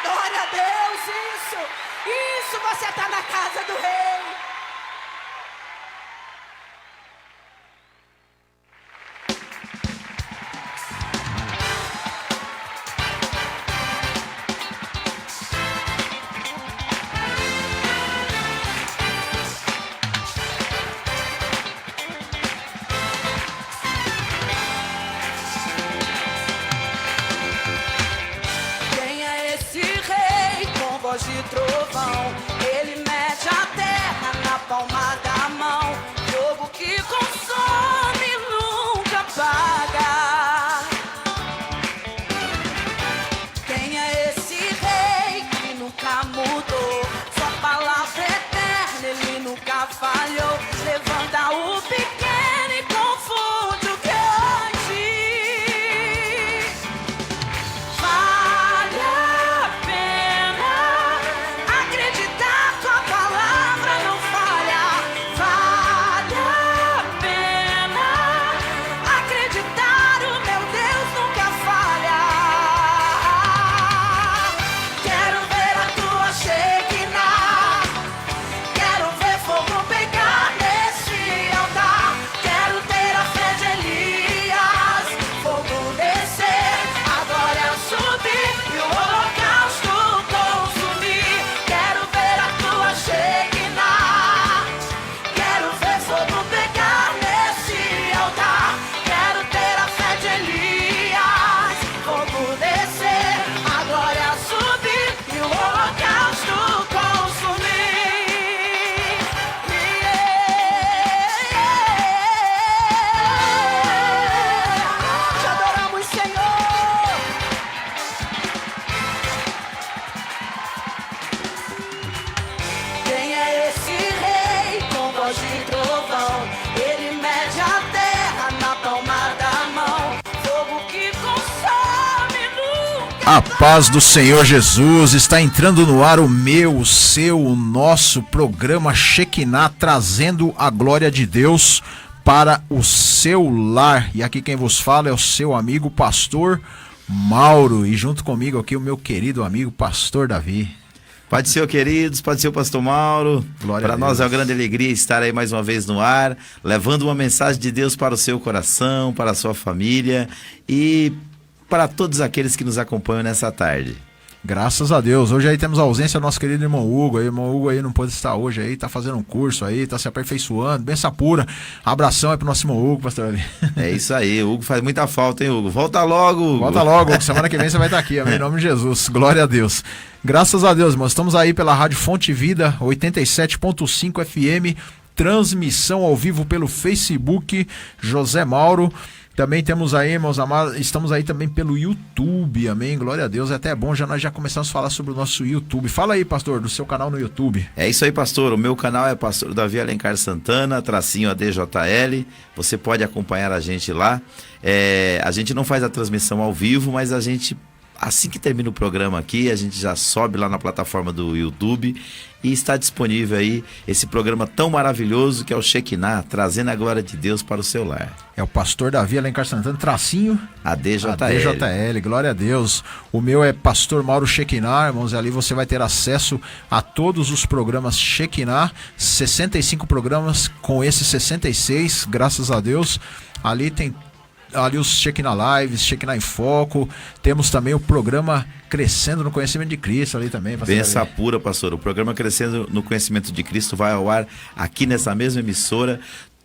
Glória a Deus, isso, você está na casa do Rei. De trovão, ele mede a terra na palma da mão, fogo que consome nunca apaga. Quem é esse rei que nunca mudou? Sua palavra é eterna, ele nunca falhou. Levanta o pequeno e confunde o grande. A paz do Senhor Jesus, está entrando no ar o meu, o seu, o nosso programa Shekinah, trazendo a glória de Deus para o seu lar. E aqui quem vos fala é o seu amigo pastor Mauro, e junto comigo aqui o meu querido amigo pastor Davi. Pode ser, queridos, pode ser o pastor Mauro. Para nós é uma grande alegria estar aí mais uma vez no ar, levando uma mensagem de Deus para o seu coração, para a sua família e para todos aqueles que nos acompanham nessa tarde. Graças a Deus. Hoje aí temos a ausência do nosso querido irmão Hugo. Aí, irmão Hugo aí não pôde estar hoje aí, tá fazendo um curso aí, tá se aperfeiçoando, benção pura. Abração aí pro nosso irmão Hugo, pastor Ali. É isso aí, o Hugo faz muita falta, hein, Hugo? Volta logo, Hugo. Volta logo, Hugo. Semana que vem você vai estar aqui, amém, em nome de Jesus. Glória a Deus. Graças a Deus, irmãos. Estamos aí pela Rádio Fonte Vida, 87.5 FM, transmissão ao vivo pelo Facebook, José Mauro. Também temos aí, irmãos amados, estamos aí também pelo YouTube, amém, glória a Deus. É até bom, nós já começamos a falar sobre o nosso YouTube. Fala aí, pastor, do seu canal no YouTube. É isso aí, pastor, o meu canal é pastor Davi Alencar Santana, tracinho ADJL, você pode acompanhar a gente lá. A gente não faz a transmissão ao vivo, mas a gente, assim que termina o programa aqui, a gente já sobe lá na plataforma do YouTube e está disponível aí esse programa tão maravilhoso que é o Shekinah, trazendo a glória de Deus para o seu lar. É o pastor Davi Alencar Santana, tracinho ADJL, glória a Deus. O meu é pastor Mauro Shekinah, irmãos, ali você vai ter acesso a todos os programas Shekinah, 65 programas, com esses 66, graças a Deus. Ali tem os Shekinah Lives, Shekinah em Foco. Temos também o programa Crescendo no Conhecimento de Cristo ali também. Benção pura, pastor. O programa Crescendo no Conhecimento de Cristo vai ao ar aqui nessa mesma emissora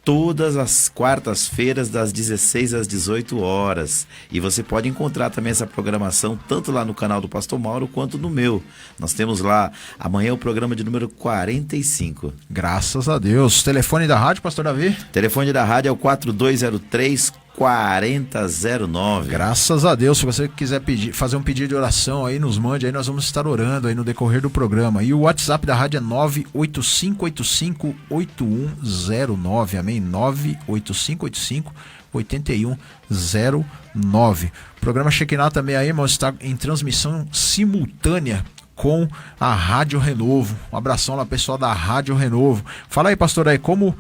todas as quartas-feiras das 16 às 18 horas. E você pode encontrar também essa programação tanto lá no canal do pastor Mauro quanto no meu. Nós temos lá amanhã o programa de número 45. Graças a Deus. Telefone da rádio, pastor Davi? Telefone da rádio é o 4203-4009. Graças a Deus. Se você quiser fazer um pedido de oração aí, nos mande aí, nós vamos estar orando aí no decorrer do programa. E o WhatsApp da rádio é 985858109, amém? 985858109. O programa Shekinah também aí, irmão, está em transmissão simultânea com a Rádio Renovo. Um abração lá, pessoal da Rádio Renovo. Fala aí, pastor, aí, como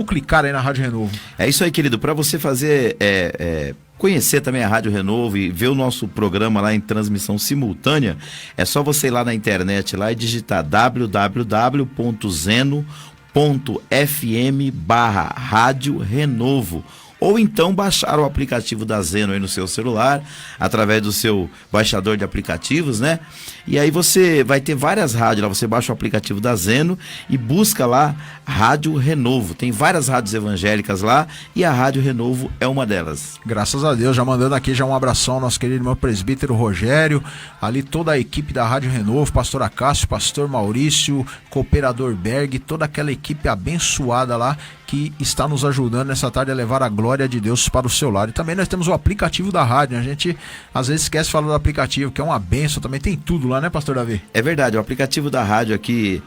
clicar aí na Rádio Renovo? É isso aí, querido. Para você fazer conhecer também a Rádio Renovo e ver o nosso programa lá em transmissão simultânea, é só você ir lá na internet lá e digitar www.zeno.fm/Rádio Renovo. Ou então baixar o aplicativo da Zeno aí no seu celular, através do seu baixador de aplicativos, né? E aí você vai ter várias rádios lá, você baixa o aplicativo da Zeno e busca lá Rádio Renovo. Tem várias rádios evangélicas lá e a Rádio Renovo é uma delas. Graças a Deus, já mandando aqui já um abração ao nosso querido irmão presbítero Rogério, ali toda a equipe da Rádio Renovo, pastor Acácio, pastor Maurício, cooperador Berg, toda aquela equipe abençoada lá que está nos ajudando nessa tarde a levar a glória de Deus para o seu lar. E também nós temos o aplicativo da rádio, né? A gente às vezes esquece de falar do aplicativo, que é uma bênção, também tem tudo lá, né, pastor Davi? É verdade, o aplicativo da rádio aqui,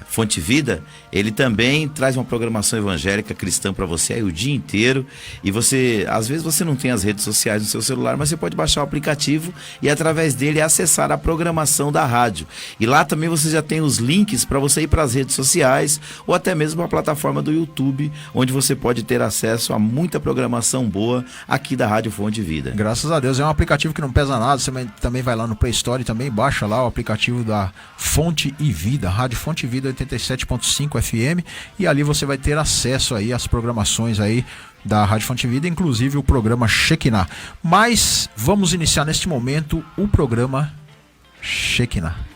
Fonte Vida, ele também traz uma programação evangélica cristã para você aí o dia inteiro. E você, às vezes você não tem as redes sociais no seu celular, mas você pode baixar o aplicativo e através dele acessar a programação da rádio. E lá também você já tem os links para você ir para as redes sociais ou até mesmo a plataforma do YouTube, onde você pode ter acesso a muita programação boa aqui da Rádio Fonte Vida. Graças a Deus, é um aplicativo que não pesa nada, você também vai lá no Play Store e também baixa lá o aplicativo da Fonte e Vida, Rádio Fonte Vida 87.5 FM, e ali você vai ter acesso aí às programações aí da Rádio Fonte Vida, inclusive o programa Shekinah. Mas vamos iniciar neste momento o programa Shekinah.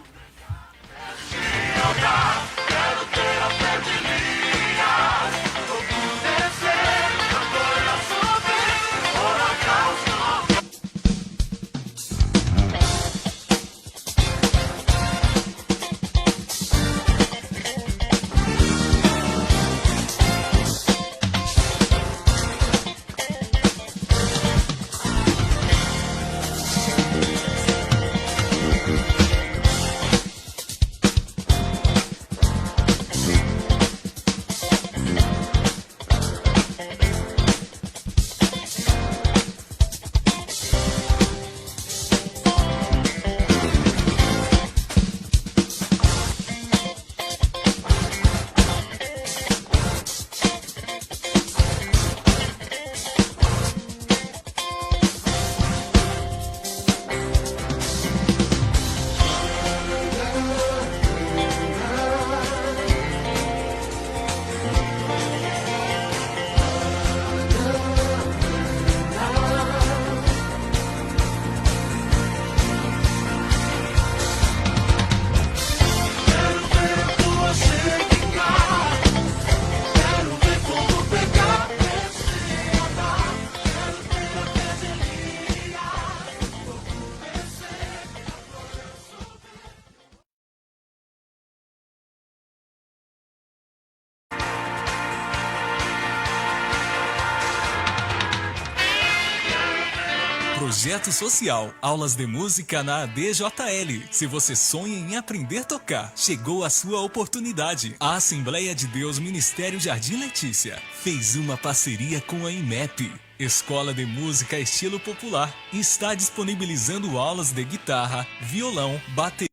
Projeto Social, aulas de música na ADJL. Se você sonha em aprender a tocar, chegou a sua oportunidade. A Assembleia de Deus Ministério Jardim Letícia fez uma parceria com a IMEP, Escola de Música Estilo Popular, e está disponibilizando aulas de guitarra, violão, bateria,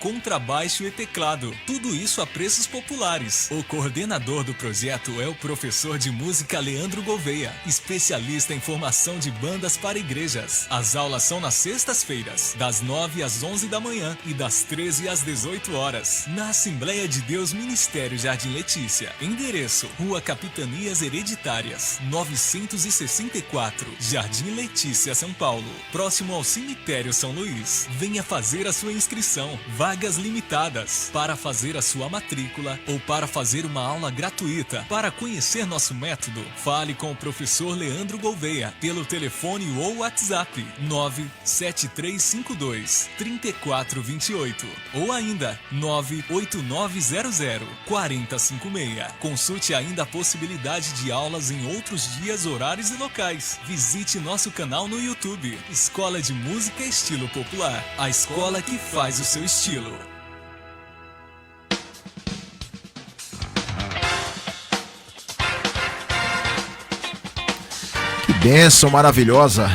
contrabaixo e teclado. Tudo isso a preços populares. O coordenador do projeto é o professor de música Leandro Gouveia, especialista em formação de bandas para igrejas. As aulas são nas sextas-feiras, das 9 às 11 da manhã e das 13 às 18 horas, na Assembleia de Deus Ministério Jardim Letícia. Endereço: Rua Capitanias Hereditárias, 964, Jardim Letícia, São Paulo, próximo ao Cemitério São Luís. Venha fazer a sua inscrição. Vagas limitadas. Para fazer a sua matrícula ou para fazer uma aula gratuita. Para conhecer nosso método, fale com o professor Leandro Gouveia pelo telefone ou WhatsApp 97352-3428 ou ainda 98900-4056. Consulte ainda a possibilidade de aulas em outros dias, horários e locais. Visite nosso canal no YouTube, Escola de Música Estilo Popular, a escola que faz o seu estilo. Que bênção maravilhosa.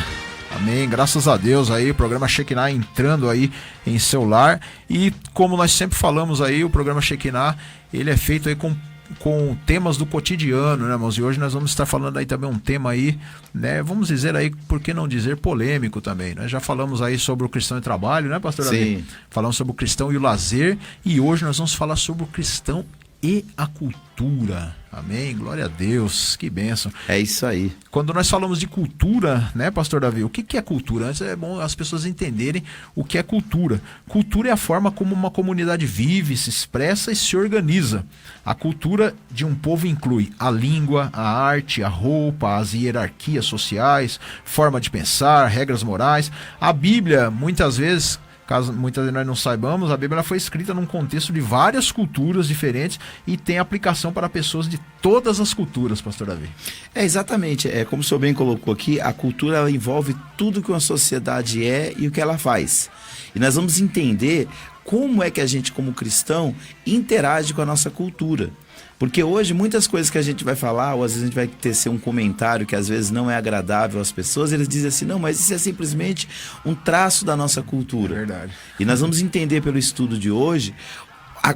Amém, graças a Deus aí, o programa Shekinah entrando aí em seu lar. E como nós sempre falamos aí, o programa Shekinah, ele é feito aí com com temas do cotidiano, né, irmãos? E hoje nós vamos estar falando aí também um tema aí, né, vamos dizer aí, por que não dizer polêmico também, né? Já falamos aí sobre o cristão e trabalho, né, pastor Davi? Sim. Falamos sobre o cristão e o lazer, e hoje nós vamos falar sobre o cristão e a cultura. Amém? Glória a Deus, que bênção. É isso aí. Quando nós falamos de cultura, né, pastor Davi, o que é cultura? Antes é bom as pessoas entenderem o que é cultura. Cultura é a forma como uma comunidade vive, se expressa e se organiza. A cultura de um povo inclui a língua, a arte, a roupa, as hierarquias sociais, forma de pensar, regras morais. A Bíblia, muitas vezes, caso muitas vezes nós não saibamos, a Bíblia foi escrita num contexto de várias culturas diferentes e tem aplicação para pessoas de todas as culturas, pastor Davi. Exatamente, como o senhor bem colocou aqui, a cultura ela envolve tudo que uma sociedade é e o que ela faz. E nós vamos entender como é que a gente, como cristão, interage com a nossa cultura. Porque hoje muitas coisas que a gente vai falar, ou às vezes a gente vai tecer um comentário que às vezes não é agradável às pessoas, eles dizem assim, não, mas isso é simplesmente um traço da nossa cultura. Verdade. E nós vamos entender pelo estudo de hoje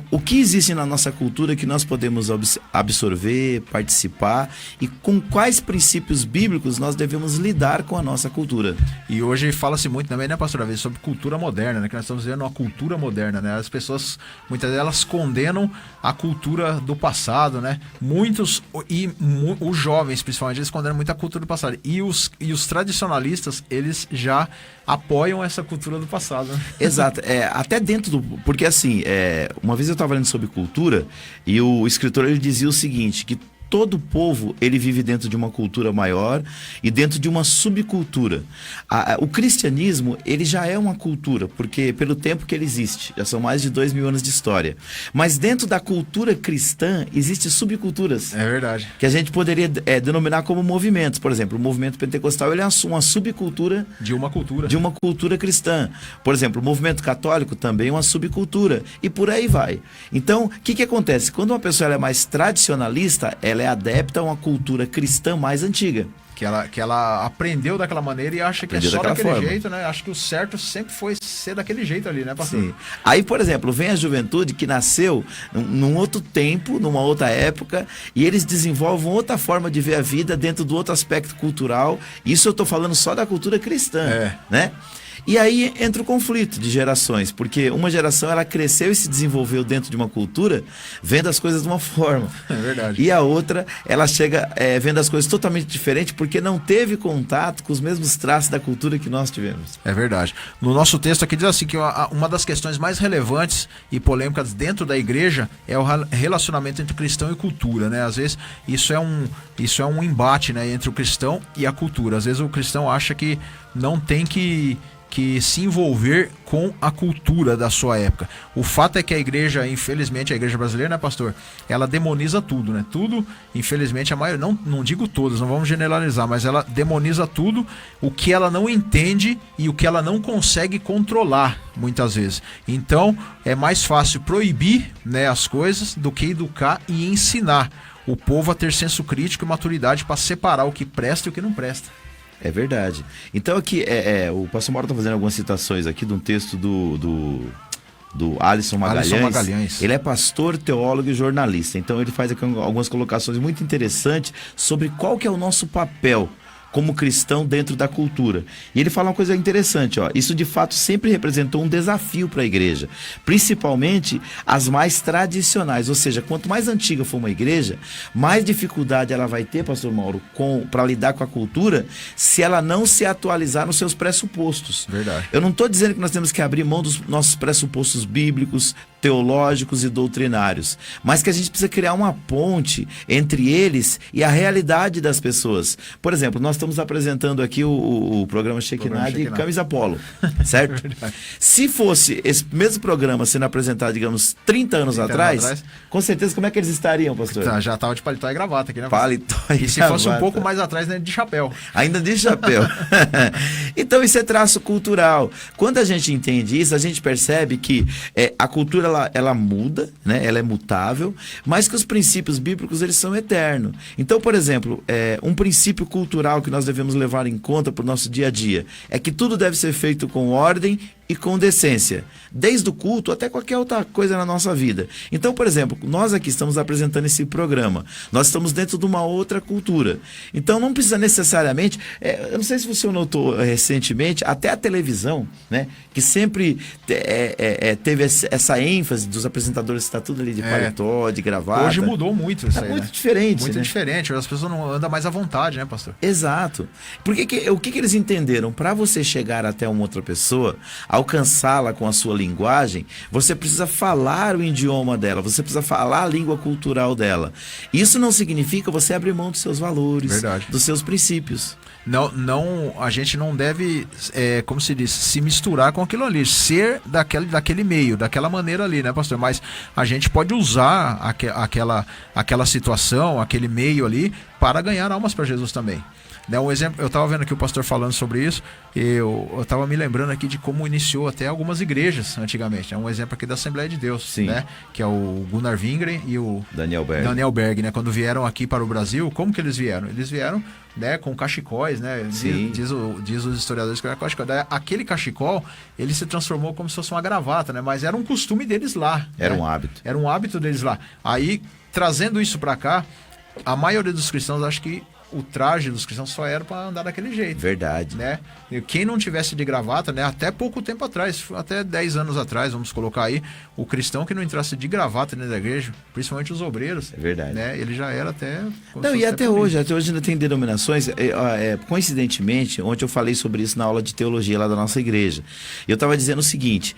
o que existe na nossa cultura que nós podemos absorver, participar e com quais princípios bíblicos nós devemos lidar com a nossa cultura. E hoje fala-se muito também, né, pastor Davi, sobre cultura moderna, né, que nós estamos vivendo uma cultura moderna, né, as pessoas, muitas delas condenam a cultura do passado, né, os jovens, principalmente, eles condenam muito a cultura do passado, e os tradicionalistas, eles já apoiam essa cultura do passado, né? Exato, até dentro do... Porque assim, uma vez eu estava lendo sobre cultura e o escritor ele dizia o seguinte, que todo povo ele vive dentro de uma cultura maior e dentro de uma subcultura. O cristianismo ele já é uma cultura, porque pelo tempo que ele existe, já são mais de 2000 anos de história. Mas dentro da cultura cristã existem subculturas. É verdade. Que a gente poderia denominar como movimentos. Por exemplo, o movimento pentecostal ele é uma subcultura de uma cultura. De uma cultura cristã. Por exemplo, o movimento católico também é uma subcultura. E por aí vai. Então, o que acontece? Quando uma pessoa ela é mais tradicionalista, ela é adepta a uma cultura cristã mais antiga. Que ela aprendeu daquela maneira e acha que aprendeu é só daquele forma. Jeito, né? Acho que o certo sempre foi ser daquele jeito ali, né, pastor? Sim. Aí, por exemplo, vem a juventude que nasceu num outro tempo, numa outra época, e eles desenvolvem outra forma de ver a vida dentro do outro aspecto cultural. Isso eu estou falando só da cultura cristã, né? E aí entra o conflito de gerações, porque uma geração ela cresceu e se desenvolveu dentro de uma cultura vendo as coisas de uma forma. É verdade. E a outra, ela chega vendo as coisas totalmente diferentes porque não teve contato com os mesmos traços da cultura que nós tivemos. É verdade. No nosso texto aqui diz assim que uma das questões mais relevantes e polêmicas dentro da igreja é o relacionamento entre cristão e cultura, né? Às vezes isso é um embate, né, entre o cristão e a cultura. Às vezes o cristão acha que não tem que se envolver com a cultura da sua época. O fato é que a igreja, infelizmente, a igreja brasileira, né, pastor? Ela demoniza tudo, né? Tudo, infelizmente, a maioria, não digo todas, não vamos generalizar, mas ela demoniza tudo o que ela não entende e o que ela não consegue controlar, muitas vezes. Então, é mais fácil proibir, né, as coisas do que educar e ensinar o povo a ter senso crítico e maturidade para separar o que presta e o que não presta. É verdade. Então aqui, o pastor Mauro está fazendo algumas citações aqui de um texto do Alisson Magalhães. Ele é pastor, teólogo e jornalista. Então ele faz aqui algumas colocações muito interessantes sobre qual que é o nosso papel como cristão dentro da cultura. E ele fala uma coisa interessante, isso de fato sempre representou um desafio para a igreja, principalmente as mais tradicionais, ou seja, quanto mais antiga for uma igreja, mais dificuldade ela vai ter, pastor Mauro, para lidar com a cultura, se ela não se atualizar nos seus pressupostos. Verdade. Eu não estou dizendo que nós temos que abrir mão dos nossos pressupostos bíblicos, teológicos e doutrinários, mas que a gente precisa criar uma ponte entre eles e a realidade das pessoas. Por exemplo, nós estamos apresentando aqui o programa Shekinah de Camisa Polo, certo? Se fosse esse mesmo programa sendo apresentado, digamos, 30 anos atrás, com certeza, como é que eles estariam, pastor? Já estava de paletó e gravata aqui, né? Paletó e gravata. E se fosse um pouco mais atrás, né, de chapéu. Ainda de chapéu. Então, isso é traço cultural. Quando a gente entende isso, a gente percebe que a cultura ela muda, né? Ela é mutável, mas que os princípios bíblicos eles são eternos. Então, por exemplo, um princípio cultural que nós devemos levar em conta para o nosso dia a dia é que tudo deve ser feito com ordem e com decência, desde o culto até qualquer outra coisa na nossa vida. Então, por exemplo, nós aqui estamos apresentando esse programa, nós estamos dentro de uma outra cultura. Então não precisa necessariamente, eu não sei se você notou recentemente, até a televisão, né, que sempre teve essa ênfase dos apresentadores estar tudo ali de paletó, de gravata. Hoje mudou muito isso aí, muito né? diferente. Muito né? diferente, as pessoas não andam mais à vontade, né, pastor? Exato. O que eles entenderam? Para você chegar até uma outra pessoa, alcançá-la com a sua linguagem, você precisa falar o idioma dela, você precisa falar a língua cultural dela. Isso não significa você abrir mão dos seus valores, Verdade. dos seus princípios. Não, a gente não deve, como se diz, se misturar com aquilo ali, ser daquele meio, daquela maneira ali, né, pastor? Mas a gente pode usar aquela situação, aquele meio ali, para ganhar almas para Jesus também. Né, um exemplo, eu estava vendo aqui o pastor falando sobre isso, eu estava me lembrando aqui de como iniciou até algumas igrejas antigamente. É um exemplo aqui da Assembleia de Deus, né, que é o Gunnar Wingren e o Daniel Berg, né, quando vieram aqui para o Brasil, como que eles vieram? Eles vieram, né, com cachecóis, né, diz os historiadores que era cachecol. Aquele cachecol, ele se transformou como se fosse uma gravata, né, mas era um costume deles lá. Era, né? um hábito. Era um hábito deles lá. Aí, trazendo isso para cá, a maioria dos cristãos, acho que o traje dos cristãos só era para andar daquele jeito. Verdade. Né? E quem não tivesse de gravata, né, até pouco tempo atrás, até 10 anos atrás, vamos colocar aí, o cristão que não entrasse de gravata dentro da igreja, principalmente os obreiros, é verdade. Né, ele já era até... Não, e até hoje ainda tem denominações, coincidentemente, ontem eu falei sobre isso na aula de teologia lá da nossa igreja. Eu estava dizendo o seguinte,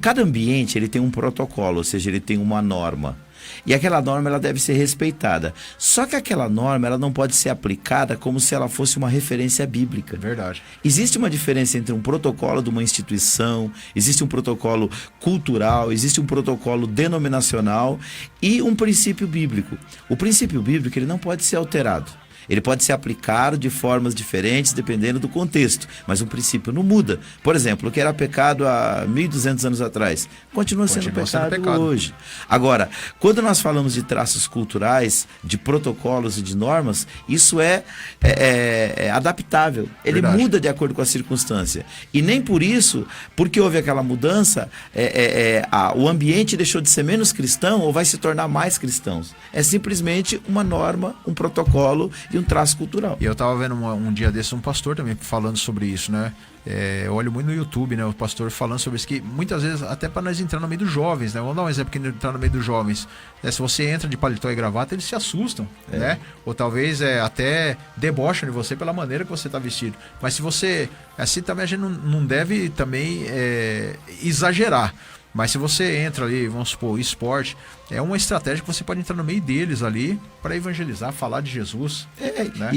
cada ambiente ele tem um protocolo, ou seja, ele tem uma norma. E aquela norma ela deve ser respeitada. Só que aquela norma ela não pode ser aplicada como se ela fosse uma referência bíblica. Verdade. Existe uma diferença entre um protocolo de uma instituição, existe um protocolo cultural, existe um protocolo denominacional e um princípio bíblico. O princípio bíblico ele não pode ser alterado. Ele pode ser aplicado de formas diferentes dependendo do contexto, mas o princípio não muda. Por exemplo, o que era pecado há 1.200 anos atrás, continua sendo pecado hoje. Agora, quando nós falamos de traços culturais, de protocolos e de normas, isso é adaptável. Ele muda de acordo com a circunstância. E nem por isso, porque houve aquela mudança, o ambiente deixou de ser menos cristão ou vai se tornar mais cristãos. É simplesmente uma norma, um protocolo e um traço cultural. E eu estava vendo um dia desse um pastor também falando sobre isso, né? Eu olho muito no YouTube, né? O pastor falando sobre isso, que muitas vezes, até para nós entrar no meio dos jovens, né? Vamos dar um exemplo que entrar no meio dos jovens. Se você entra de paletó e gravata, eles se assustam, né? Ou talvez até debocham de você pela maneira que você está vestido. Mas se você... Assim também a gente não deve também exagerar. Mas se você entra ali, vamos supor, esporte, é uma estratégia que você pode entrar no meio deles ali para evangelizar, falar de Jesus. Né?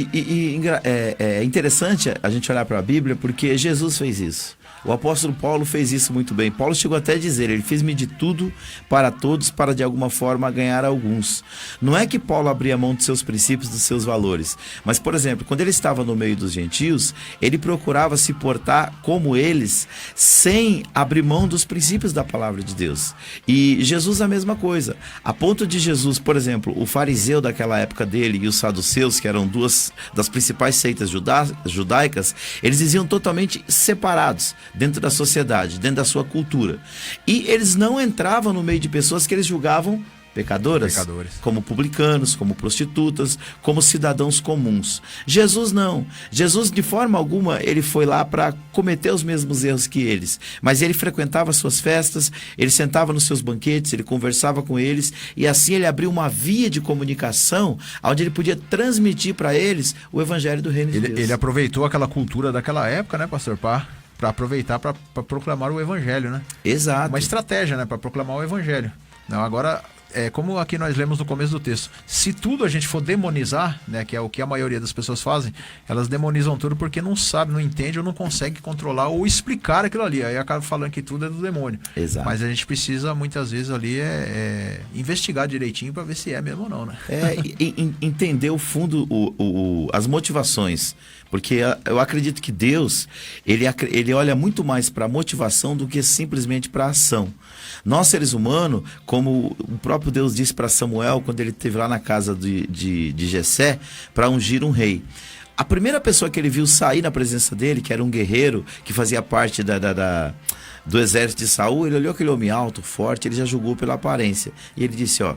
É interessante a gente olhar para a Bíblia porque Jesus fez isso. O apóstolo Paulo fez isso muito bem. Paulo chegou até a dizer, ele fez-me de tudo para todos, para de alguma forma ganhar alguns. Não é que Paulo abria mão dos seus princípios, dos seus valores. Mas, por exemplo, quando ele estava no meio dos gentios, ele procurava se portar como eles, sem abrir mão dos princípios da palavra de Deus. E Jesus a mesma coisa. A ponto de Jesus, por exemplo, o fariseu daquela época dele e os saduceus, que eram duas das principais seitas judaicas, eles diziam totalmente separados dentro da sociedade, dentro da sua cultura. E eles não entravam no meio de pessoas que eles julgavam pecadores, como publicanos, como prostitutas, como cidadãos comuns. Jesus não. Jesus, de forma alguma, ele foi lá para cometer os mesmos erros que eles. Mas ele frequentava suas festas, ele sentava nos seus banquetes, ele conversava com eles, e assim ele abriu uma via de comunicação onde ele podia transmitir para eles o evangelho do reino de Deus. Ele aproveitou aquela cultura daquela época, né, pastor Pá? Para aproveitar para proclamar o evangelho, né? Exato. Uma estratégia, né, para proclamar o evangelho. Não, agora, como aqui nós lemos no começo do texto, se tudo a gente for demonizar, né, que é o que a maioria das pessoas fazem, elas demonizam tudo porque não sabe, não entende ou não consegue controlar ou explicar aquilo ali. Aí acaba falando que tudo é do demônio. Exato. Mas a gente precisa, muitas vezes, ali investigar direitinho para ver se é mesmo ou não, né? Entender o fundo, as motivações. Porque eu acredito que Deus, ele olha muito mais para a motivação do que simplesmente para a ação. Nós, seres humanos, como o próprio Deus disse para Samuel, quando ele esteve lá na casa de Jessé, para ungir um rei. A primeira pessoa que ele viu sair na presença dele, que era um guerreiro, que fazia parte do exército de Saul, ele olhou aquele homem alto, forte, ele já julgou pela aparência. E ele disse, ó,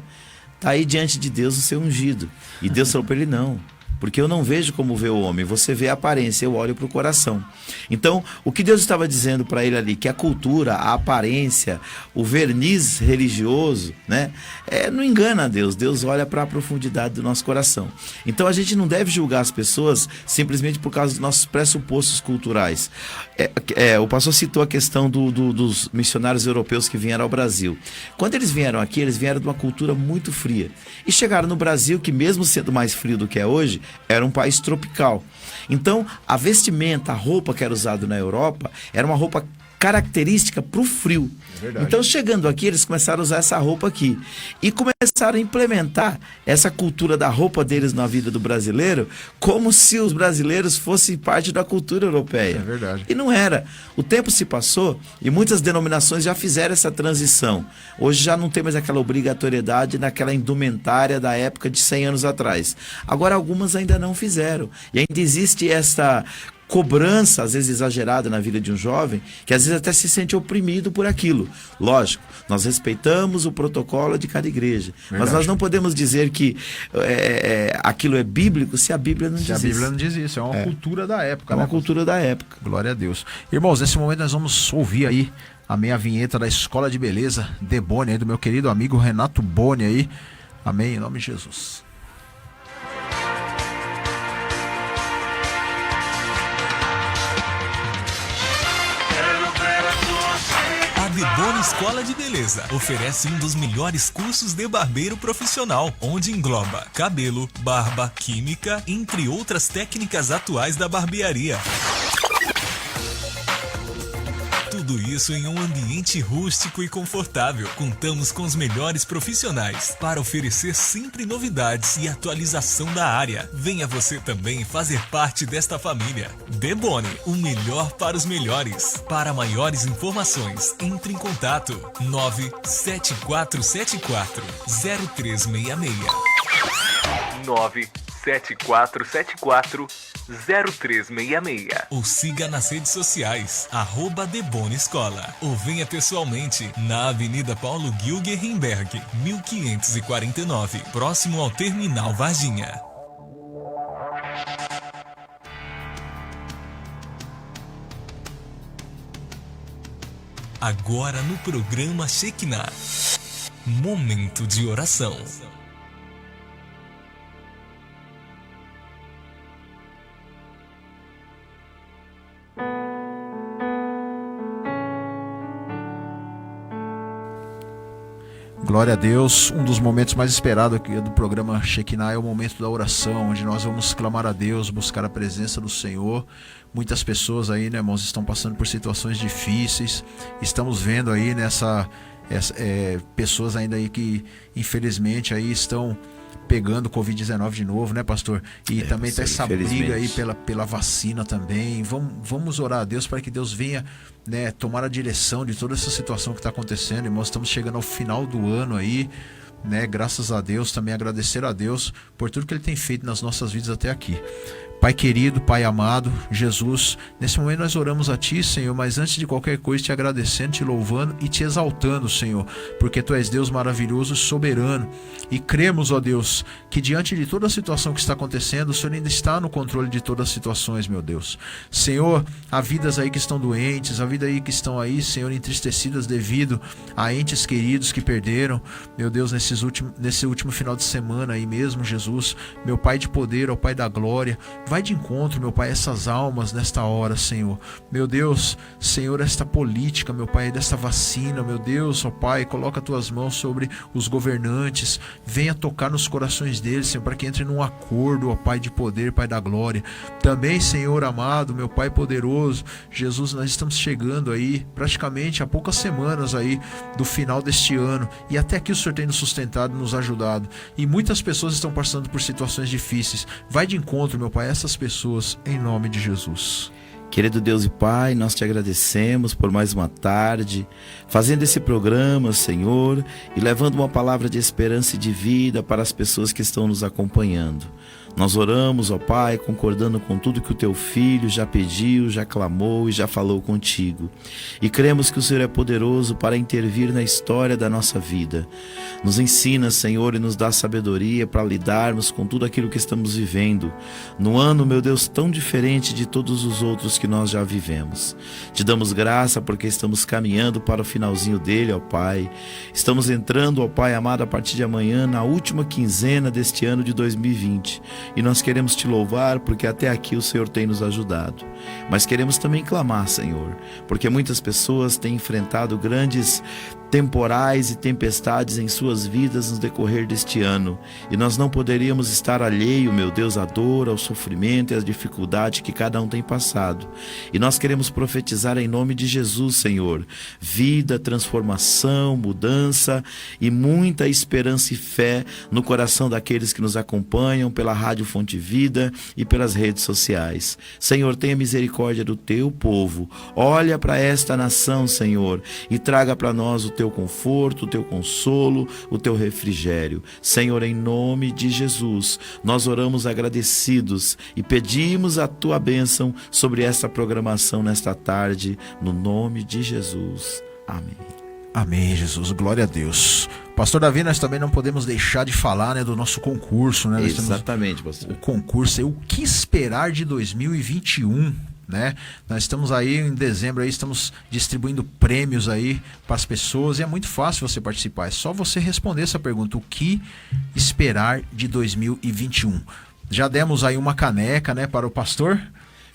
tá aí diante de Deus o seu ungido. E Deus falou para ele, não, porque eu não vejo como vê o homem, você vê a aparência, eu olho para o coração. Então, o que Deus estava dizendo para ele ali, que a cultura, a aparência, o verniz religioso, né, não engana a Deus. Deus olha para a profundidade do nosso coração. Então, a gente não deve julgar as pessoas simplesmente por causa dos nossos pressupostos culturais. O pastor citou a questão dos missionários europeus que vieram ao Brasil. Quando eles vieram aqui, eles vieram de uma cultura muito fria. E chegaram no Brasil, que mesmo sendo mais frio do que é hoje, era um país tropical. Então, a vestimenta, a roupa que era usada na Europa, era uma roupa característica para o frio. Então, chegando aqui, eles começaram a usar essa roupa aqui. E começaram a implementar essa cultura da roupa deles na vida do brasileiro, como se os brasileiros fossem parte da cultura europeia. É verdade. E não era. O tempo se passou e muitas denominações já fizeram essa transição. Hoje já não tem mais aquela obrigatoriedade naquela indumentária da época de 100 anos atrás. Agora, algumas ainda não fizeram. E ainda existe essa cobrança, às vezes exagerada na vida de um jovem, que às vezes até se sente oprimido por aquilo. Lógico, nós respeitamos o protocolo de cada igreja, mas nós não podemos dizer que aquilo é bíblico se a Bíblia não diz isso. Se a Bíblia não diz isso, é uma cultura da época. É uma cultura da época. Glória a Deus. Irmãos, nesse momento nós vamos ouvir aí a minha vinheta da Escola de Beleza, The Boni, aí, do meu querido amigo Renato Boni aí. Amém, em nome de Jesus. A The Boni Escola de Beleza oferece um dos melhores cursos de barbeiro profissional, onde engloba cabelo, barba, química, entre outras técnicas atuais da barbearia. Tudo isso em um ambiente rústico e confortável. Contamos com os melhores profissionais para oferecer sempre novidades e atualização da área. Venha você também fazer parte desta família. The Boni, o melhor para os melhores. Para maiores informações, entre em contato 97474-0366. 97474-0366. Ou siga nas redes sociais, @The Boni Escola. Ou venha pessoalmente na Avenida Paulo Gilgenberg, 1549, próximo ao Terminal Varginha. Agora no programa Shekinah, momento de oração. Glória a Deus, um dos momentos mais esperados aqui do programa Shekinah é o momento da oração, onde nós vamos clamar a Deus, buscar a presença do Senhor. Muitas pessoas aí, né, irmãos, estão passando por situações difíceis. Estamos vendo aí pessoas ainda aí que infelizmente aí estão pegando Covid-19 de novo, né, pastor? E também tá essa briga aí pela vacina também. Vamos orar a Deus para que Deus venha, né, tomar a direção de toda essa situação que está acontecendo. Irmãos, estamos chegando ao final do ano aí, né? Graças a Deus, também agradecer a Deus por tudo que Ele tem feito nas nossas vidas até aqui. Pai querido, Pai amado, Jesus, nesse momento nós oramos a Ti, Senhor, mas antes de qualquer coisa te agradecendo, te louvando e te exaltando, Senhor, porque Tu és Deus maravilhoso e soberano, e cremos, ó Deus, que diante de toda a situação que está acontecendo, o Senhor ainda está no controle de todas as situações, meu Deus. Senhor, há vidas aí que estão doentes, há vidas aí que estão aí, Senhor, entristecidas devido a entes queridos que perderam, meu Deus, nesse último final de semana aí mesmo, Jesus, meu Pai de poder, ó Pai da glória, vai de encontro, meu Pai, essas almas nesta hora, Senhor. Meu Deus, Senhor, esta política, meu Pai, desta vacina, meu Deus, ó Pai, coloca Tuas mãos sobre os governantes, venha tocar nos corações deles, Senhor, para que entre num acordo, ó Pai de poder, Pai da glória. Também, Senhor amado, meu Pai poderoso, Jesus, nós estamos chegando aí, praticamente há poucas semanas aí do final deste ano, e até aqui o Senhor tem nos sustentado, nos ajudado, e muitas pessoas estão passando por situações difíceis. Vai de encontro, meu Pai, essas pessoas, em nome de Jesus. Querido Deus e Pai, nós te agradecemos por mais uma tarde, fazendo esse programa, Senhor, e levando uma palavra de esperança e de vida para as pessoas que estão nos acompanhando. Nós oramos, ó Pai, concordando com tudo que o Teu Filho já pediu, já clamou e já falou contigo. E cremos que o Senhor é poderoso para intervir na história da nossa vida. Nos ensina, Senhor, e nos dá sabedoria para lidarmos com tudo aquilo que estamos vivendo. No ano, meu Deus, tão diferente de todos os outros que nós já vivemos. Te damos graça porque estamos caminhando para o finalzinho dele, ó Pai. Estamos entrando, ó Pai amado, a partir de amanhã, na última quinzena deste ano de 2020. E nós queremos te louvar porque até aqui o Senhor tem nos ajudado. Mas queremos também clamar, Senhor, porque muitas pessoas têm enfrentado grandes temporais e tempestades em suas vidas no decorrer deste ano. E nós não poderíamos estar alheio, meu Deus, à dor, ao sofrimento e às dificuldades que cada um tem passado. E nós queremos profetizar em nome de Jesus, Senhor, vida, transformação, mudança e muita esperança e fé no coração daqueles que nos acompanham pela Rádio Fonte Vida e pelas redes sociais. Senhor, tenha misericórdia do teu povo. Olha para esta nação, Senhor, e traga para nós o teu conforto, o teu consolo, o teu refrigério. Senhor, em nome de Jesus, nós oramos agradecidos e pedimos a tua bênção sobre esta programação nesta tarde, no nome de Jesus. Amém. Amém, Jesus. Glória a Deus. Pastor Davi, nós também não podemos deixar de falar, né, do nosso concurso, né? Exatamente, pastor. O concurso, o que esperar de 2021, né? Nós estamos aí em dezembro, aí estamos distribuindo prêmios aí para as pessoas e é muito fácil você participar. É só você responder essa pergunta: o que esperar de 2021? Já demos aí uma caneca, né, para o pastor?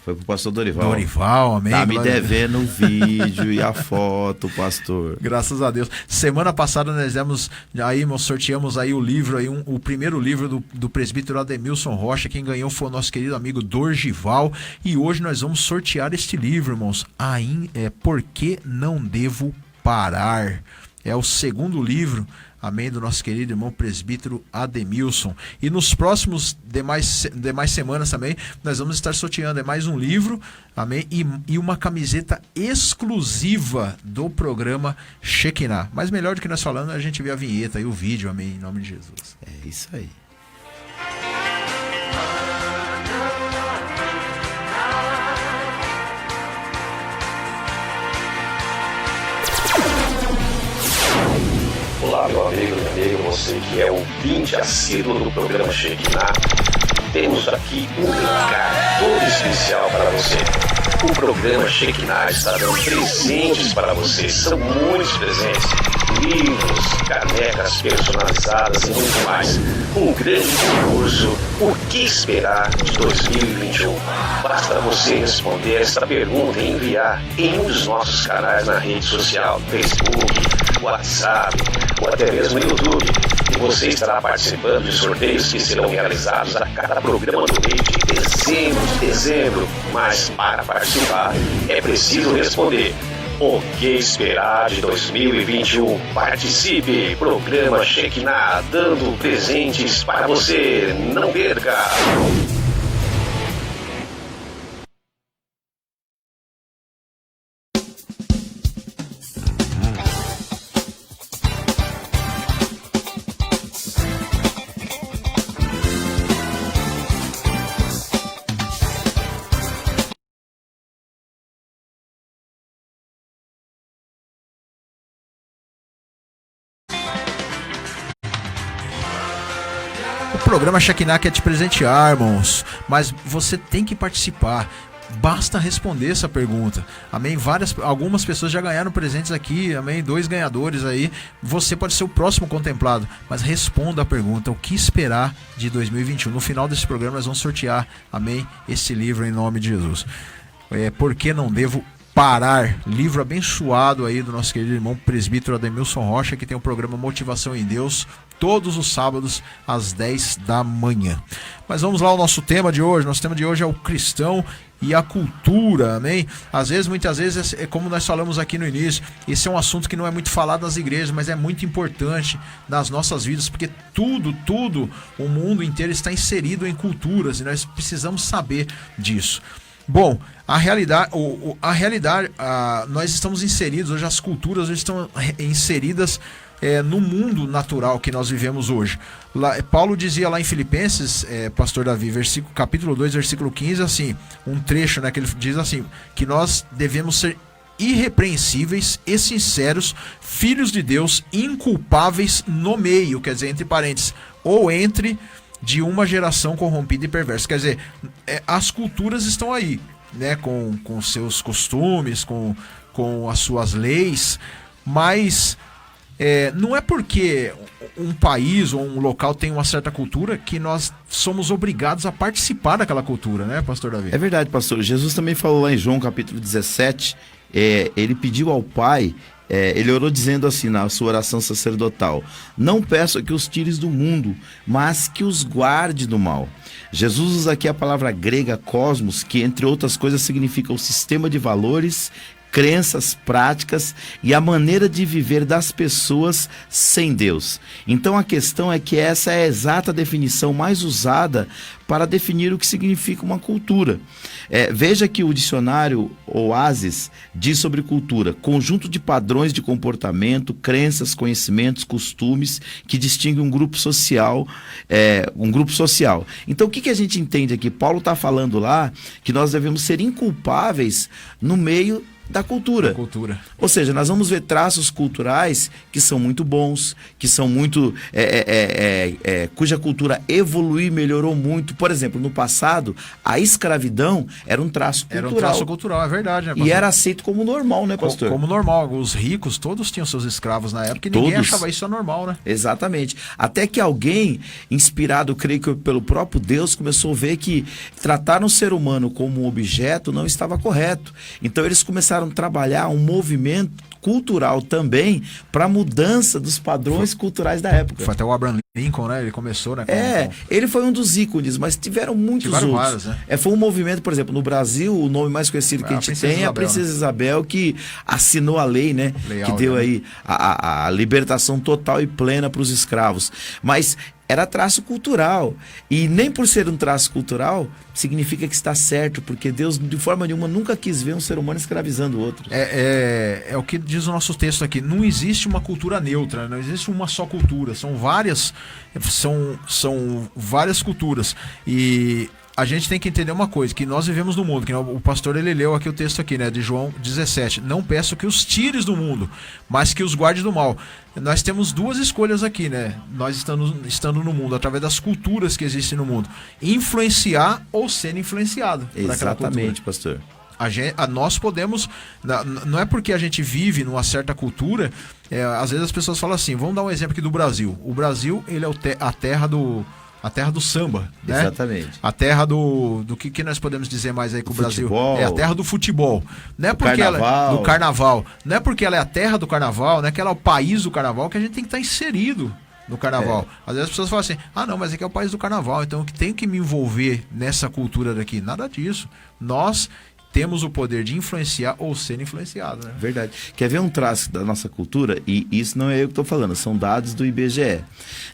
Foi pro pastor Dorival. Dorival, amém. Tá me devendo o vídeo e a foto, pastor. Graças a Deus. Semana passada nós demos, aí nós sorteamos aí o livro, aí o primeiro livro do presbítero Ademilson Rocha. Quem ganhou foi o nosso querido amigo Dorgival. E hoje nós vamos sortear este livro, irmãos. Por que não devo parar? É o segundo livro, amém, do nosso querido irmão presbítero Ademilson. E nos próximos demais semanas também, nós vamos estar sorteando mais um livro, amém, e uma camiseta exclusiva do programa Shekinah. Mas melhor do que nós falando, a gente vê a vinheta e o vídeo, amém, em nome de Jesus. É isso aí. Olá, meu amigo e amiga, você que é ouvinte assíduo do programa Shekinah, temos aqui um recado todo especial para você. O programa Shekinah está dando presentes para você, são muitos presentes, livros, canecas personalizadas e muito mais. Um grande concurso, o que esperar de 2021? Basta você responder esta pergunta e enviar em um dos nossos canais na rede social, Facebook, WhatsApp ou até mesmo no YouTube. E você estará participando de sorteios que serão realizados a cada programa do mês de dezembro. Mas para participar é preciso responder: o que esperar de 2021? Participe! Programa Shekinah, dando presentes para você. Não perca! O programa Shekinah quer te presentear, irmãos, mas você tem que participar. Basta responder essa pergunta, amém? Algumas pessoas já ganharam presentes aqui, amém? 2 ganhadores aí. Você pode ser o próximo contemplado, mas responda a pergunta: o que esperar de 2021? No final desse programa nós vamos sortear, amém, esse livro em nome de Jesus. Por que não devo parar? Livro abençoado aí do nosso querido irmão presbítero Ademilson Rocha, que tem o programa Motivação em Deus todos os sábados às 10 da manhã. Mas vamos lá ao nosso tema de hoje. Nosso tema de hoje é o cristão e a cultura, amém? Muitas vezes, é como nós falamos aqui no início, esse é um assunto que não é muito falado nas igrejas, mas é muito importante nas nossas vidas, porque tudo, o mundo inteiro está inserido em culturas e nós precisamos saber disso. Bom, a realidade, nós estamos inseridos, hoje as culturas hoje estão inseridas no mundo natural que nós vivemos hoje. Paulo dizia lá em Filipenses, pastor Davi, capítulo 2, versículo 15, assim, um trecho, né, que ele diz assim, que nós devemos ser irrepreensíveis e sinceros, filhos de Deus, inculpáveis no meio, quer dizer, entre parênteses, ou entre de uma geração corrompida e perversa. Quer dizer, as culturas estão aí, né, com seus costumes, com as suas leis, mas não é porque um país ou um local tem uma certa cultura que nós somos obrigados a participar daquela cultura, né, pastor Davi? É verdade, pastor. Jesus também falou lá em João capítulo 17, ele pediu ao Pai, ele orou dizendo assim na sua oração sacerdotal: não peço que os tires do mundo, mas que os guarde do mal. Jesus usa aqui a palavra grega cosmos, que entre outras coisas significa o sistema de valores, crenças, práticas e a maneira de viver das pessoas sem Deus. Então a questão é que essa é a exata definição mais usada para definir o que significa uma cultura. Veja que o dicionário Oasis diz sobre cultura: conjunto de padrões de comportamento, crenças, conhecimentos, costumes que distinguem um grupo social. Então o que a gente entende aqui? Paulo está falando lá que nós devemos ser inculpáveis no meio da cultura. Ou seja, nós vamos ver traços culturais que são muito bons, que são muito cuja cultura evoluiu e melhorou muito. Por exemplo, no passado, a escravidão era um traço cultural. Era um traço cultural, é verdade, né, pastor? E era aceito como normal, né, pastor? Como normal. Os ricos, todos tinham seus escravos na época e ninguém achava isso normal, né? Exatamente. Até que alguém, inspirado, creio que pelo próprio Deus, começou a ver que tratar um ser humano como um objeto não estava correto. Então eles começaram a trabalhar um movimento cultural também para mudança dos padrões culturais da época. Foi até o Abraham Lincoln, né? Ele começou, né? Ele foi um dos ícones, mas tiveram muitos outros. Vários, né? Foi um movimento, por exemplo, no Brasil, o nome mais conhecido que a gente tem é a Princesa Isabel, que assinou a lei, né? Que deu aí a libertação total e plena para os escravos. Mas era traço cultural. E nem por ser um traço cultural significa que está certo, porque Deus, de forma nenhuma, nunca quis ver um ser humano escravizando o outro. É o que diz o nosso texto aqui. Não existe uma cultura neutra, não existe uma só cultura. São várias culturas. E a gente tem que entender uma coisa, que nós vivemos no mundo, que o pastor ele leu aqui o texto aqui, né, de João 17. Não peço que os tires do mundo, mas que os guarde do mal. Nós temos duas escolhas aqui, né? Nós estando no mundo, através das culturas que existem no mundo. Influenciar ou ser influenciado. Exatamente, pastor. Nós podemos, não é porque a gente vive numa certa cultura, às vezes as pessoas falam assim, vamos dar um exemplo aqui do Brasil. O Brasil, ele é a terra do samba, né? Exatamente. A terra do que nós podemos dizer mais aí com o Brasil? Futebol. É a terra do futebol. Não é porque ela do carnaval. Não é porque ela é a terra do carnaval, não é que ela é o país do carnaval, que a gente tem que estar inserido no carnaval. Às vezes as pessoas falam assim: "Ah, não, mas aqui é o país do carnaval, então eu tenho que me envolver nessa cultura daqui". Nada disso. Nós temos o poder de influenciar ou ser influenciado, né? Verdade. Quer ver um traço da nossa cultura? E isso não é eu que estou falando, são dados do IBGE.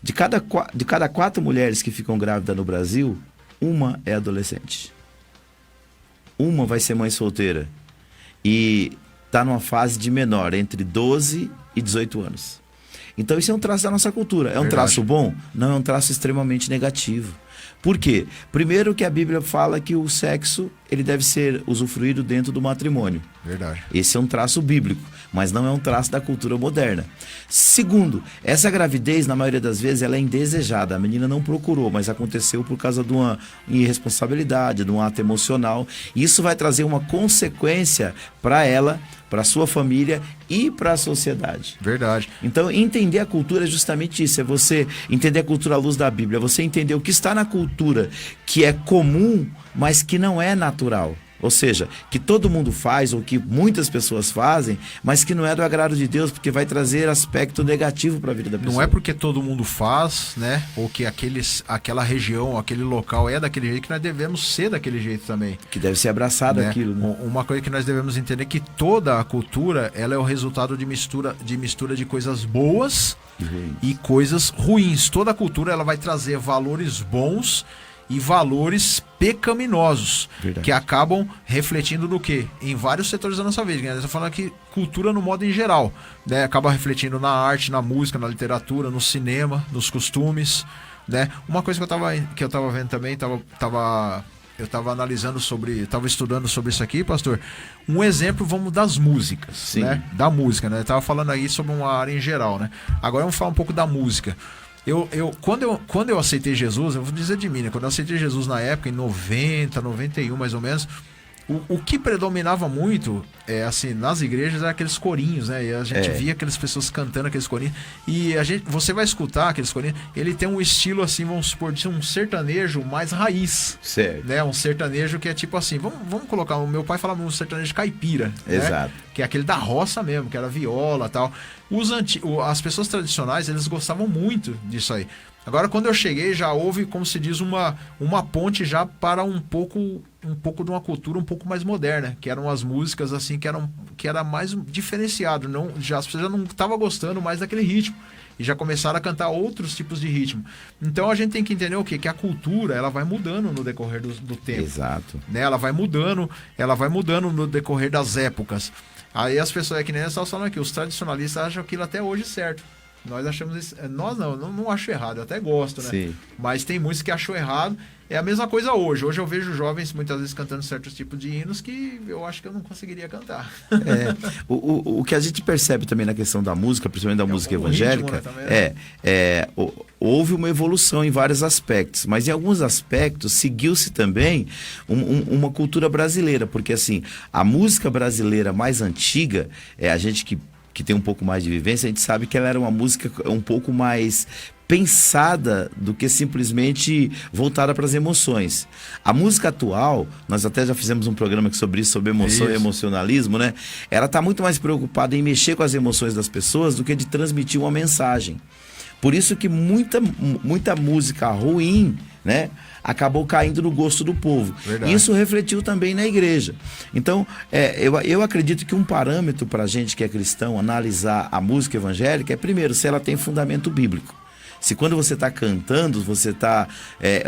De cada 4 mulheres que ficam grávidas no Brasil, uma é adolescente. Uma vai ser mãe solteira. E está numa fase de menor, entre 12 e 18 anos. Então isso é um traço da nossa cultura. É um traço bom? Não, é um traço extremamente negativo. Por quê? Primeiro que a Bíblia fala que o sexo ele deve ser usufruído dentro do matrimônio. Verdade. Esse é um traço bíblico, mas não é um traço da cultura moderna. Segundo, essa gravidez, na maioria das vezes, ela é indesejada. A menina não procurou, mas aconteceu por causa de uma irresponsabilidade, de um ato emocional. E isso vai trazer uma consequência para ela, para a sua família e para a sociedade. Verdade. Então, entender a cultura é justamente isso. É você entender a cultura à luz da Bíblia. Você entender o que está na cultura, que é comum, mas que não é natural. Ou seja, que todo mundo faz, ou que muitas pessoas fazem, mas que não é do agrado de Deus, porque vai trazer aspecto negativo para a vida da pessoa. Não é porque todo mundo faz, né? Ou que aquela região, aquele local é daquele jeito, que nós devemos ser daquele jeito também. Que deve ser abraçado, né? Aquilo, né? Uma coisa que nós devemos entender é que toda a cultura, ela é o resultado de mistura de coisas boas e coisas ruins. Toda a cultura, ela vai trazer valores bons e valores pecaminosos, Verdade. que acabam refletindo no quê? Em vários setores da nossa vida. Nós estamos falando aqui cultura no modo em geral, né? Acaba refletindo na arte, na música, na literatura, no cinema, nos costumes, né? Uma coisa que eu tava vendo também, eu estava analisando estava estudando sobre isso aqui, pastor. Um exemplo, vamos, das músicas, Sim. né? Da música, né? Eu estava falando aí sobre uma área em geral, né? Agora vamos falar um pouco da música. Quando eu aceitei Jesus, eu vou dizer de mim, né? Quando eu aceitei Jesus na época, em 90, 91 mais ou menos, o que predominava muito, assim, nas igrejas, era aqueles corinhos, né? E a gente via aquelas pessoas cantando aqueles corinhos. E você vai escutar aqueles corinhos, ele tem um estilo, assim, vamos supor, de um sertanejo mais raiz. Certo. Né? Um sertanejo que é tipo assim, vamos colocar, o meu pai falava um sertanejo caipira. Exato. Né? Que é aquele da roça mesmo, que era viola e tal. As pessoas tradicionais, eles gostavam muito disso aí. Agora, quando eu cheguei, já houve, como se diz, uma ponte já para um pouco de uma cultura um pouco mais moderna, que eram as músicas assim que era mais diferenciado, as pessoas já não estavam gostando mais daquele ritmo e já começaram a cantar outros tipos de ritmo. Então a gente tem que entender o quê? Que a cultura, ela vai mudando no decorrer do tempo. Exato. Né? Ela vai mudando no decorrer das épocas. Aí as pessoas, que nem nós estamos falando aqui, os tradicionalistas acham aquilo até hoje certo. Nós achamos isso. Nós não acho errado, eu até gosto, né? Sim. Mas tem muitos que acham errado. É a mesma coisa hoje. Hoje eu vejo jovens muitas vezes cantando certos tipos de hinos que eu acho que eu não conseguiria cantar. O que a gente percebe também na questão da música, principalmente da música o evangélica, ritmo, né, também, houve uma evolução em vários aspectos, mas em alguns aspectos seguiu-se também uma cultura brasileira, porque assim, a música brasileira mais antiga, a gente que tem um pouco mais de vivência, a gente sabe que ela era uma música um pouco mais pensada do que simplesmente voltada para as emoções. A música atual, nós até já fizemos um programa aqui sobre isso, sobre emoção e emocionalismo, né? Ela está muito mais preocupada em mexer com as emoções das pessoas do que de transmitir uma mensagem. Por isso que muita música ruim, né, acabou caindo no gosto do povo. Verdade. Isso refletiu também na igreja. Então, eu acredito que um parâmetro para a gente que é cristão analisar a música evangélica é, primeiro, se ela tem fundamento bíblico. Se quando você está cantando, você está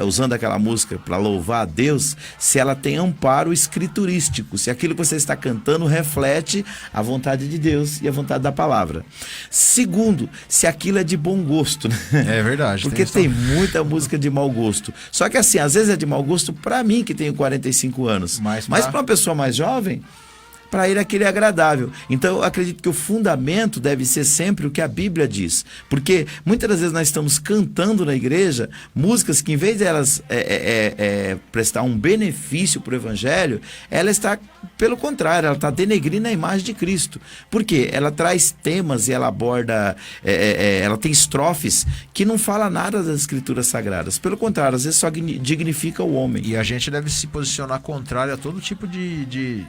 usando aquela música para louvar a Deus, se ela tem amparo escriturístico, se aquilo que você está cantando reflete a vontade de Deus e a vontade da palavra. Segundo, se aquilo é de bom gosto. Né? É verdade. Porque tem muita música de mau gosto. Só que assim, às vezes é de mau gosto para mim, que tenho 45 anos. Mas para uma pessoa mais jovem, para ele aquele é agradável. Então eu acredito que o fundamento deve ser sempre o que a Bíblia diz, porque muitas das vezes nós estamos cantando na igreja músicas que, em vez de elas prestar um benefício para o evangelho, ela está, pelo contrário, ela está denegrindo a imagem de Cristo. Por quê? Ela traz temas e ela aborda, ela tem estrofes que não fala nada das escrituras sagradas, pelo contrário, às vezes só dignifica o homem. E a gente deve se posicionar contrário a todo tipo de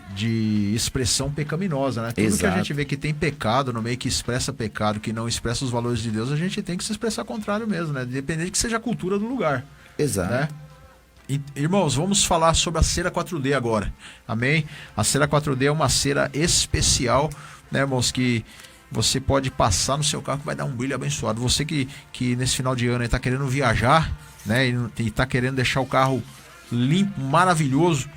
expressão pecaminosa, né? Tudo Exato. que a gente vê que tem pecado no meio, que expressa pecado, que não expressa os valores de Deus, a gente tem que se expressar contrário mesmo, né? Independente que seja a cultura do lugar. Exato. Né? Irmãos, vamos falar sobre a cera 4D agora. Amém? A cera 4D é uma cera especial, né, irmãos, que você pode passar no seu carro que vai dar um brilho abençoado. Você que nesse final de ano está querendo viajar, né, e está querendo deixar o carro limpo, maravilhoso,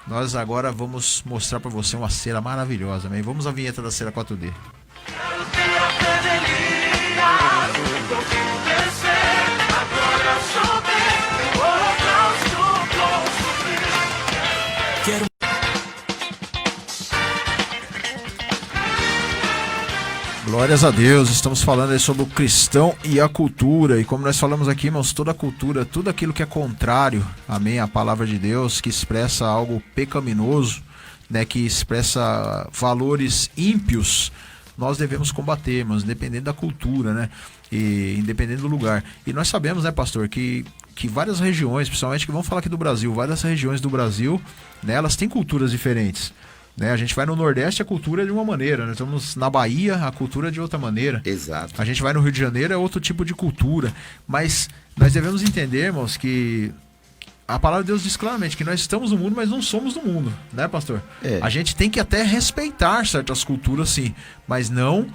nós agora vamos mostrar para você uma cera maravilhosa. Amém? Vamos à vinheta da cera 4D. Glórias a Deus, estamos falando aí sobre o cristão e a cultura, e como nós falamos aqui, irmãos, toda a cultura, tudo aquilo que é contrário, amém, à palavra de Deus, que expressa algo pecaminoso, né, que expressa valores ímpios, nós devemos combater, irmãos, independente da cultura, né, e independente do lugar. E nós sabemos, né, pastor, que várias regiões, principalmente que vamos falar aqui do Brasil, várias regiões do Brasil, né, elas têm culturas diferentes. Né? A gente vai no Nordeste, a cultura é de uma maneira. Nós estamos na Bahia, a cultura é de outra maneira. Exato. A gente vai no Rio de Janeiro, é outro tipo de cultura. Mas nós devemos entender, irmãos, que a palavra de Deus diz claramente que nós estamos no mundo, mas não somos do mundo. Né, pastor? É. A gente tem que até respeitar certas culturas, sim. Mas não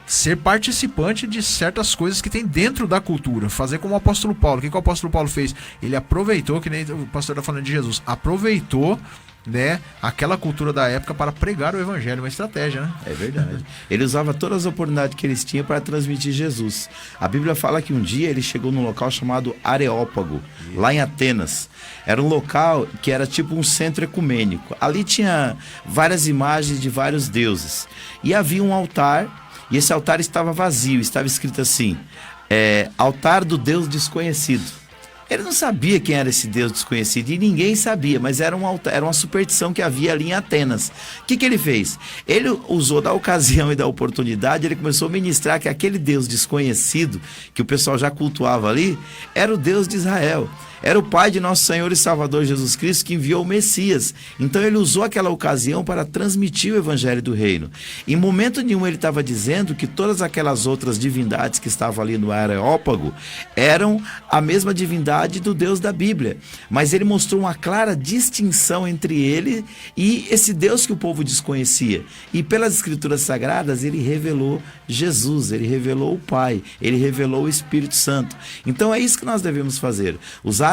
ser participante de certas coisas que tem dentro da cultura, fazer como o apóstolo Paulo. O que o apóstolo Paulo fez? Ele aproveitou, que nem o pastor está falando de Jesus, aproveitou, né, aquela cultura da época para pregar o evangelho, uma estratégia, né? É verdade. Ele usava todas as oportunidades que eles tinham para transmitir Jesus. A Bíblia fala que um dia ele chegou num local chamado Areópago, lá em Atenas. Era um local que era tipo um centro ecumênico. Ali tinha várias imagens de vários deuses. E havia um altar, e esse altar estava vazio, estava escrito assim, altar do Deus desconhecido. Ele não sabia quem era esse Deus desconhecido e ninguém sabia, mas era uma superstição que havia ali em Atenas. O que ele fez? Ele usou da ocasião e da oportunidade, ele começou a ministrar que aquele Deus desconhecido, que o pessoal já cultuava ali, era o Deus de Israel. Era o Pai de nosso Senhor e Salvador Jesus Cristo que enviou o Messias. Então ele usou aquela ocasião para transmitir o Evangelho do Reino. Em momento nenhum ele estava dizendo que todas aquelas outras divindades que estavam ali no Areópago eram a mesma divindade do Deus da Bíblia. Mas ele mostrou uma clara distinção entre ele e esse Deus que o povo desconhecia. E pelas Escrituras Sagradas ele revelou Jesus, ele revelou o Pai, ele revelou o Espírito Santo. Então é isso que nós devemos fazer. Usar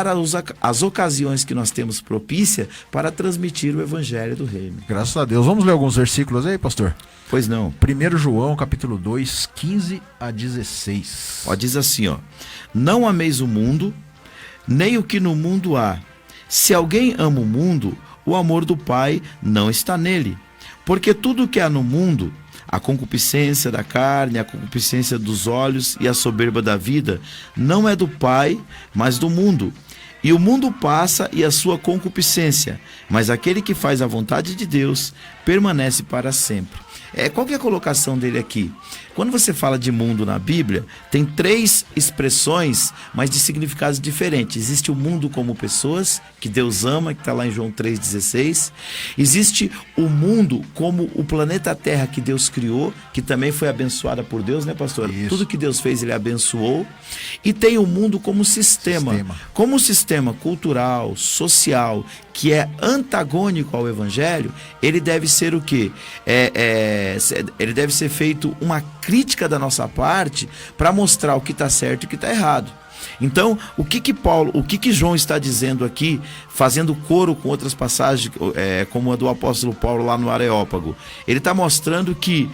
as ocasiões que nós temos propícia para transmitir o Evangelho do Reino. Graças a Deus. Vamos ler alguns versículos aí, pastor? Pois não. 1 João, capítulo 2, 15 a 16. Diz assim, não ameis o mundo, nem o que no mundo há. Se alguém ama o mundo, o amor do Pai não está nele. Porque tudo o que há no mundo, a concupiscência da carne, a concupiscência dos olhos e a soberba da vida, não é do Pai, mas do mundo. E o mundo passa e a sua concupiscência, mas aquele que faz a vontade de Deus permanece para sempre. Qual que é a colocação dele aqui? Quando você fala de mundo na Bíblia, tem 3 expressões, mas de significados diferentes. Existe o mundo como pessoas, que Deus ama, que está lá em João 3,16. Existe o mundo como o planeta Terra que Deus criou, que também foi abençoada por Deus, né, pastor? Isso. Tudo que Deus fez, ele abençoou. E tem o mundo como sistema. Como sistema cultural, social, que é antagônico ao Evangelho, ele deve ser o quê? Ele deve ser feito uma crítica da nossa parte para mostrar o que está certo e o que está errado. Então, o que João está dizendo aqui, fazendo coro com outras passagens, como a do apóstolo Paulo lá no Areópago? Ele está mostrando que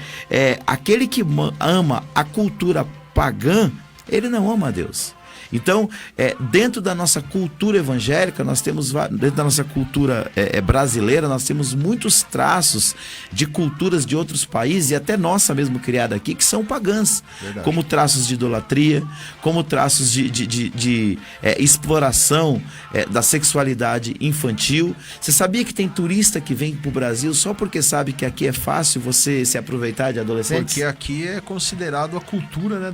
aquele que ama a cultura pagã, ele não ama a Deus. Então, dentro da nossa cultura evangélica, dentro da nossa cultura brasileira, nós temos muitos traços de culturas de outros países, e até nossa mesmo criada aqui, que são pagãs. Verdade. Como traços de idolatria, como traços de exploração da sexualidade infantil. Você sabia que tem turista que vem para o Brasil só porque sabe que aqui é fácil você se aproveitar de adolescentes? Porque aqui é considerado a cultura, né?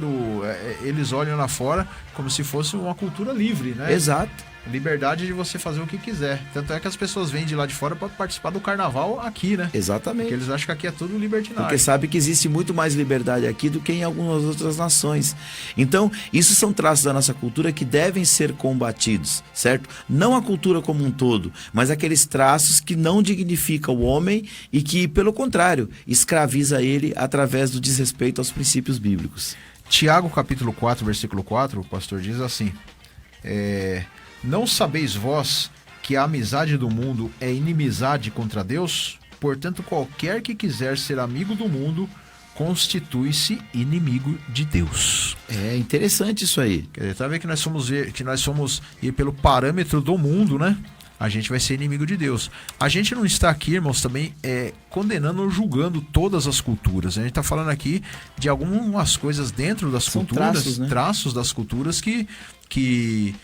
Eles olham lá fora como se fosse uma cultura livre, né? Exato. Liberdade de você fazer o que quiser. Tanto é que as pessoas vêm de lá de fora para participar do carnaval aqui, né? Exatamente. Porque eles acham que aqui é tudo libertinagem. Porque sabe que existe muito mais liberdade aqui do que em algumas outras nações. Então, isso são traços da nossa cultura que devem ser combatidos, certo? Não a cultura como um todo, mas aqueles traços que não dignificam o homem e que, pelo contrário, escraviza ele através do desrespeito aos princípios bíblicos. Tiago capítulo 4, versículo 4, o pastor diz assim, não sabeis vós que a amizade do mundo é inimizade contra Deus? Portanto, qualquer que quiser ser amigo do mundo, constitui-se inimigo de Deus. É interessante isso aí. Quer dizer, tá vendo que nós somos ir pelo parâmetro do mundo, né? A gente vai ser inimigo de Deus. A gente não está aqui, irmãos, também condenando ou julgando todas as culturas. A gente está falando aqui de algumas coisas dentro das culturas, traços, né? Traços das culturas que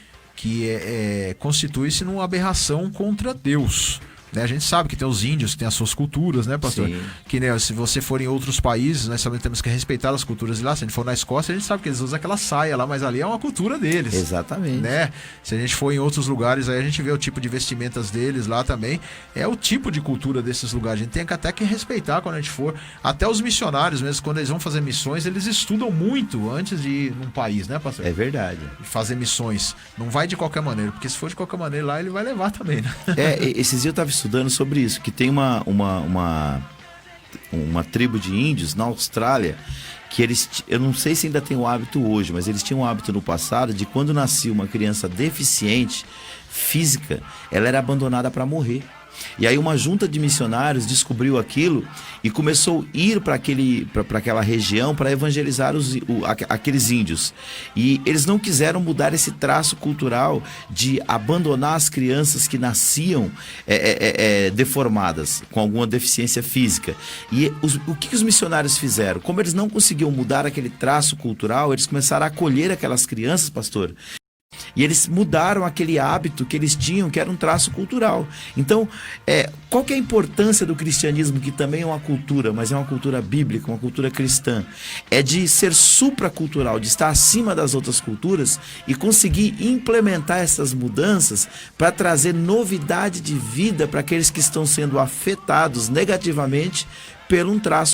constitui-se numa aberração contra Deus. A gente sabe que tem os índios que têm as suas culturas, né, pastor? Sim. Que, né, se você for em outros países, nós também temos que respeitar as culturas de lá. Se a gente for na Escócia, a gente sabe que eles usam aquela saia lá, mas ali é uma cultura deles. Exatamente. Né? Se a gente for em outros lugares, aí a gente vê o tipo de vestimentas deles lá também. É o tipo de cultura desses lugares. A gente tem que até que respeitar quando a gente for. Até os missionários mesmo, quando eles vão fazer missões, eles estudam muito antes de ir num país, né, pastor? É verdade. Fazer missões. Não vai de qualquer maneira, porque se for de qualquer maneira lá, ele vai levar também, né? Esses dias eu estava estudando sobre isso, que tem uma tribo de índios na Austrália, que eu não sei se ainda tem o hábito hoje, mas eles tinham um hábito no passado de quando nascia uma criança deficiente física, ela era abandonada para morrer. E aí uma junta de missionários descobriu aquilo e começou a ir para aquela região para evangelizar aqueles índios. E eles não quiseram mudar esse traço cultural de abandonar as crianças que nasciam deformadas, com alguma deficiência física. E o que os missionários fizeram? Como eles não conseguiam mudar aquele traço cultural, eles começaram a acolher aquelas crianças, pastor. E eles mudaram aquele hábito que eles tinham, que era um traço cultural. Então, qual que é a importância do cristianismo, que também é uma cultura, mas é uma cultura bíblica, uma cultura cristã? É de ser supracultural, de estar acima das outras culturas e conseguir implementar essas mudanças para trazer novidade de vida para aqueles que estão sendo afetados negativamente por um traço